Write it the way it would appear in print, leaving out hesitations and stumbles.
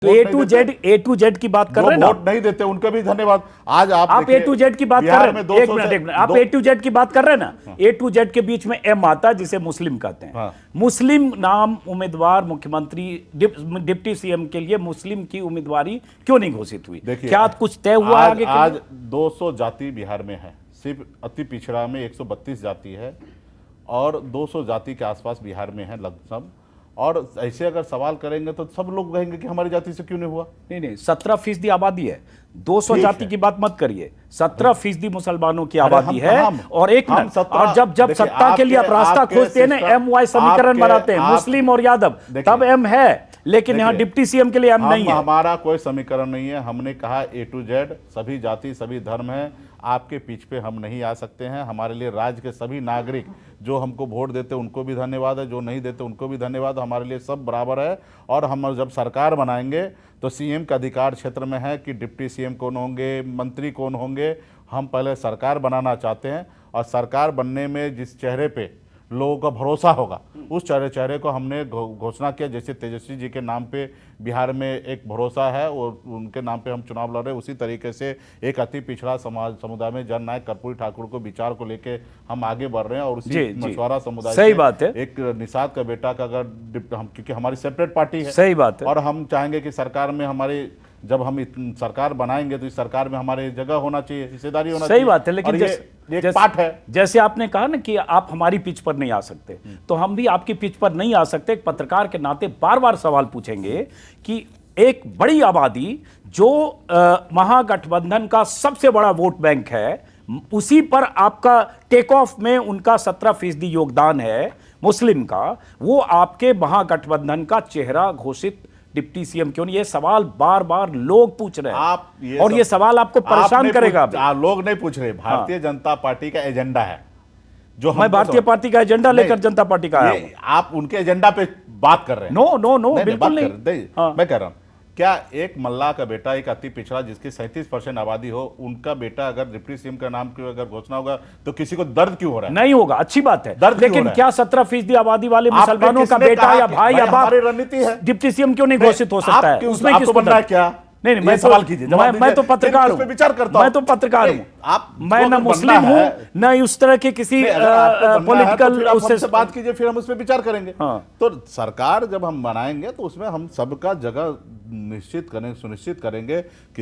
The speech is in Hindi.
तो ए टू जेड की बात कर रहे हैं ना, वोट नहीं देते उनका भी धन्यवाद। आज आप ए टू जेड की बात कर रहे हैं, एक मिनट, आप ए टू जेड की बात कर रहे हैं ना, ए टू जेड के बीच में एम आता है जिसे मुस्लिम कहते हैं। हाँ। मुस्लिम नाम उम्मीदवार मुख्यमंत्री डिप्टी सीएम के लिए मुस्लिम की उम्मीदवारी क्यों नहीं घोषित हुई? क्या कुछ तय हुआ आगे? आज 200 जाति बिहार में है, सिर्फ अति पिछड़ा में 132 जाति है और 200 जाति के आसपास बिहार में है लगभग। और ऐसे अगर सवाल करेंगे तो सब लोग कहेंगे कि हमारी जाति से क्यों नहीं हुआ। नहीं, 17% आबादी है, 200 जाति की बात मत करिए, 17% मुसलमानों की आबादी है। और एक मिनट, और जब सत्ता के लिए आप रास्ता खोजते हैं ना, MY समीकरण बनाते हैं, मुस्लिम और यादव, तब एम है, लेकिन यहाँ डिप्टी सीएम के लिए एम नहीं है। हमारा कोई समीकरण नहीं है। हमने कहा A to Z सभी जाति सभी धर्म है, आपके पीछ पे हम नहीं आ सकते हैं। हमारे लिए राज्य के सभी नागरिक जो हमको वोट देते उनको भी धन्यवाद है, जो नहीं देते उनको भी धन्यवाद। हमारे लिए सब बराबर है। और हम जब सरकार बनाएंगे तो सीएम का अधिकार क्षेत्र में है कि डिप्टी सीएम कौन होंगे, मंत्री कौन होंगे। हम पहले सरकार बनाना चाहते हैं और सरकार बनने में जिस चेहरे पे लोगों का भरोसा होगा उस चेहरे को हमने घोषणा किया। जैसे तेजस्वी जी के नाम पे बिहार में एक भरोसा है और उनके नाम पे हम चुनाव लड़ रहे हैं, उसी तरीके से एक अति पिछड़ा समुदाय में जननायक कर्पूरी ठाकुर को विचार को लेके हम आगे बढ़ रहे हैं। और उसी मछुआरा समुदाय सही बात है, एक निषाद का बेटा का अगर हम, क्योंकि हमारी सेपरेट पार्टी है, सही बात है, और हम चाहेंगे कि सरकार में हमारी, जब हम सरकार बनाएंगे तो इस सरकार में हमारी जगह होना चाहिए, हिस्सेदारी होना चाहिए। सही बात है, लेकिन एक पार्ट है। जैसे आपने कहा ना कि आप हमारी पिच पर नहीं आ सकते, तो हम भी आपकी पिच पर नहीं आ सकते। एक पत्रकार के नाते बार बार सवाल पूछेंगे कि एक बड़ी आबादी जो महागठबंधन का सबसे बड़ा वोट बैंक है, उसी पर आपका टेक ऑफ में उनका 17% योगदान है मुस्लिम का, वो आपके महागठबंधन का चेहरा घोषित डिप्टी सीएम क्यों नहीं? ये सवाल बार बार लोग पूछ रहे हैं और ये सवाल आपको परेशान करेगा। लोग नहीं पूछ रहे, भारतीय जनता पार्टी का एजेंडा है जो मैं भारतीय पार्टी का एजेंडा लेकर जनता पार्टी का आया हूं। आप उनके एजेंडा पे बात कर रहे हैं। नो बिल्कुल नहीं। मैं कह रहा हूं, क्या एक मल्लाह का बेटा, एक अति पिछड़ा जिसकी 37% आबादी हो, उनका बेटा अगर डिप्टी सीएम का नाम की अगर घोषणा होगा तो किसी को दर्द क्यों हो रहा है? नहीं होगा, अच्छी बात है, लेकिन क्या 17% आबादी वाले मुसलमानों का बेटा या भाई या बाप रणनीति है, डिप्टी सीएम क्यों नहीं घोषित हो सकता है? उसमें किसको बनना है? क्या नहीं, मैं सवाल कीजिए, मैं तो पत्रकार हूं, विचार करता हूं। मैं तो पत्रकार हूं, आप मैं ना मुस्लिम हूं ना उस तरह के किसी पॉलिटिकल उससे बात कीजिए, फिर हम उस पर विचार करेंगे। तो सरकार जब हम बनाएंगे तो उसमें हम सबका जगह सुनिश्चित करेंगे कि